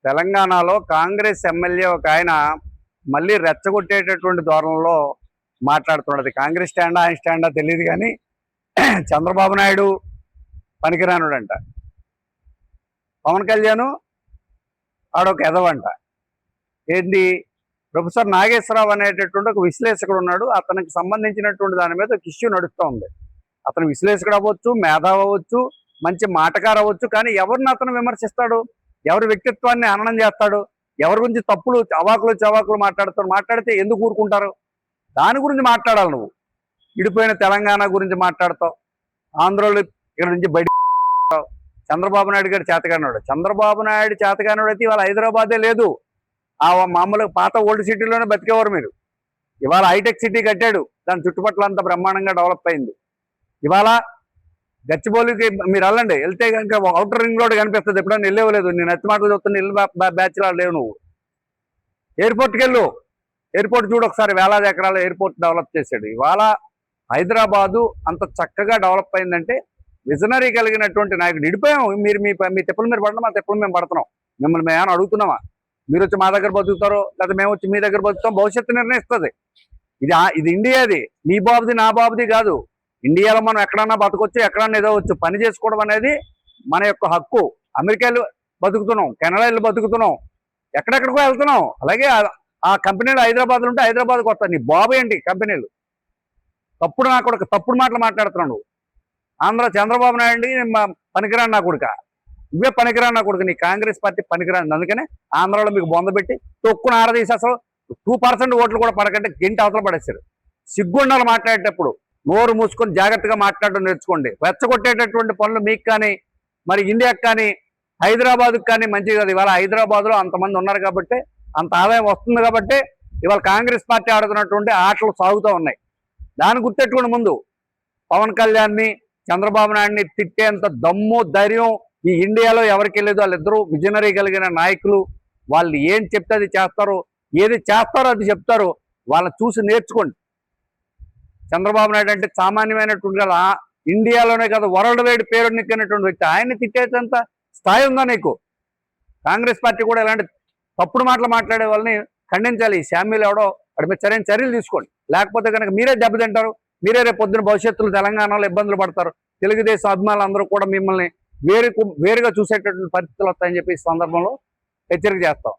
తెలంగాణలో కాంగ్రెస్ ఎమ్మెల్యే ఒక ఆయన మళ్ళీ రెచ్చగొట్టేటటువంటి ధోరణిలో మాట్లాడుతున్నది. కాంగ్రెస్ స్టాండా ఆయన స్టాండా తెలియదు కానీ చంద్రబాబు నాయుడు పనికిరానుడంట, పవన్ కళ్యాణ్ ఆడొక ఎదవంట. ఏంటి, ప్రొఫెసర్ నాగేశ్వరరావు అనేటటువంటి ఒక విశ్లేషకుడు ఉన్నాడు. అతనికి సంబంధించినటువంటి దాని మీద ఒక ఇష్యూ నడుస్తూ ఉంది. అతను విశ్లేషకుడు అవ్వచ్చు, మేధావి అవ్వచ్చు, మంచి మాటకారు అవ్వచ్చు, కానీ ఎవరిని అతను విమర్శిస్తాడు? ఎవరి వ్యక్తిత్వాన్ని హననం చేస్తాడు? ఎవరి గురించి తప్పులు అవాకులు చవాకులు మాట్లాడితే ఎందుకు ఊరుకుంటారు? దాని గురించి మాట్లాడాలి. నువ్వు విడిపోయిన తెలంగాణ గురించి మాట్లాడతావు, ఆంధ్రలో ఇక్కడ నుంచి బయట చంద్రబాబు నాయుడు గారు చేతగానాడు. చంద్రబాబు నాయుడు చేతగానాడు అయితే ఇవాళ హైదరాబాదే లేదు. ఆ మామూలుగా పాత ఓల్డ్ సిటీలోనే బతికేవారు మీరు. ఇవాళ హైటెక్ సిటీ కట్టాడు, దాని చుట్టుపక్కల అంతా బ్రహ్మాండంగా డెవలప్ అయింది. ఇవాళ గచ్చిబౌలికి మీరు వెళ్ళండి, వెళ్తే కనుక అవుటర్ రింగ్ రోడ్ కనిపిస్తుంది. ఎప్పుడైనా వెళ్ళేవలేదు, నేను ఎత్తి మాటలు చెప్తున్నా, ఇల్లు బ్యాచ్లా లేవు. నువ్వు ఎయిర్పోర్ట్కి వెళ్ళు, ఎయిర్పోర్ట్ చూడు ఒకసారి. వేలాది ఎకరాల ఎయిర్పోర్ట్ డెవలప్ చేశాడు. ఇవాళ హైదరాబాదు అంత చక్కగా డెవలప్ అయిందంటే విజనరీ కలిగినటువంటి నాయకుడు. ఇడిపోయాం. మీరు మీ తిప్పలు మీరు పడడం, మా తిప్పలు మేము పడుతున్నాం. మిమ్మల్ని మేము అడుగుతున్నామా? మీరు వచ్చి మా దగ్గర బతుకుతారో లేదా మేము వచ్చి మీ దగ్గర బతుకుతాం? భవిష్యత్తు నిర్ణయిస్తుంది. ఇది ఇండియాది, నీ బాబుది నా బాబుది కాదు. ఇండియాలో మనం ఎక్కడన్నా బతకొచ్చు, ఎక్కడన్నా ఏదో వచ్చు. పని చేసుకోవడం అనేది మన యొక్క హక్కు. అమెరికాలో బతుకుతున్నాం, కెనడాలో బతుకుతున్నాం, ఎక్కడెక్కడికో వెళ్తున్నాం. అలాగే ఆ కంపెనీలు హైదరాబాద్లో ఉంటే హైదరాబాద్కి వస్తాయి. నీ బాబు ఏంటి కంపెనీలు? తప్పుడు మాటలు మాట్లాడుతున్నావు నువ్వు. ఆంధ్ర చంద్రబాబు నాయుడు పనికిరాని నా కొడుక, ఇవే పనికిరాని నా కొడుకు. నీ కాంగ్రెస్ పార్టీ పనికిరాని. అందుకనే ఆంధ్రాలో మీకు బొందబెట్టి తొక్కున ఆరదీసి అసలు 2% ఓట్లు కూడా పడకంటే గంట అవతల పడేశారు. సిగ్గుండాలు మాట్లాడేటప్పుడు నోరు మూసుకొని జాగ్రత్తగా మాట్లాడడం నేర్చుకోండి. రెచ్చగొట్టేటటువంటి పనులు మీకు కానీ, మరి ఇండియాకి కానీ, హైదరాబాద్కి కానీ మంచిది కాదు. ఇవాళ హైదరాబాద్లో అంతమంది ఉన్నారు కాబట్టి, అంత ఆదాయం వస్తుంది కాబట్టి ఇవాళ కాంగ్రెస్ పార్టీ ఆడుతున్నటువంటి ఆటలు సాగుతూ ఉన్నాయి. దాన్ని గుర్తెట్టుకోండి. ముందు పవన్ కళ్యాణ్ని, చంద్రబాబు నాయుడిని తిట్టేంత దమ్ము, ధైర్యం ఈ ఇండియాలో ఎవరికి లేదు. వాళ్ళిద్దరూ విజనరీ కలిగిన నాయకులు. వాళ్ళు ఏం చెప్తే అది చేస్తారు, ఏది చేస్తారో అది చెప్తారు. వాళ్ళని చూసి నేర్చుకోండి. చంద్రబాబు నాయుడు అంటే సామాన్యమైనటువంటి ఇండియాలోనే కాదు వరల్డ్ వైడ్ పేరు నిక్కినటువంటి వ్యక్తి. ఆయన్ని తిట్టేంత స్థాయి ఉందా నీకు? కాంగ్రెస్ పార్టీ కూడా ఇలాంటి తప్పుడు మాటలు మాట్లాడే వాళ్ళని ఖండించాలి. ఈ శామ్యులు ఎవడో వాడి మీద సరైన చర్యలు తీసుకోండి. లేకపోతే కనుక మీరే దెబ్బతింటారు. మీరే రేపు పొద్దున భవిష్యత్తులో తెలంగాణలో ఇబ్బందులు పడతారు. తెలుగుదేశం అభిమానులు అందరూ కూడా మిమ్మల్ని వేరుగా చూసేటటువంటి పరిస్థితులు వస్తాయని చెప్పి ఈ సందర్భంలో హెచ్చరిక చేస్తాం.